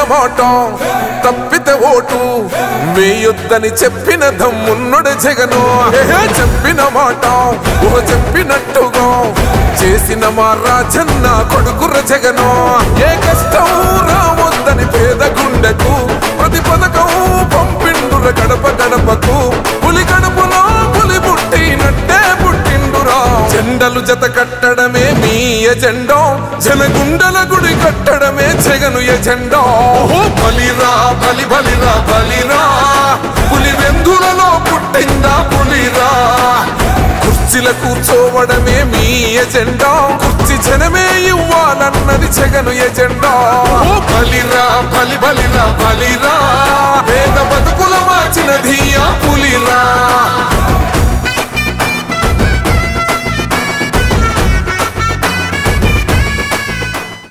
మాట తప్పితే ఓటు వేయొద్దని చెప్పిన దమ్మున్నడు జగను. చెప్పిన మాట చెప్పినట్టుగా చేసిన మా రాజన్న కొడుకుర జగను. ఏ కష్టం రావద్దని పేద గుండెకు ప్రతి పథకం పంపిండుర గడప గడపకు. పులి గడపలో పులి పుట్టినట్టే పుట్టిండురా. జెండలు జత కట్టడమే మీ ఎజెండా, జనగుండల గుడి కట్టడమే జగను ఎజెండా. బలిరా బలి బలిరా బలిరా, పులి వెందులలో పుట్టిందా పులిరా. కుర్చీల కూర్చోవడమే మీ ఎజెండా, కుర్చీ జనమే ఇవ్వాలన్నది జగను ఎజెండా. బలిరా బలి బలిరా బలిరా,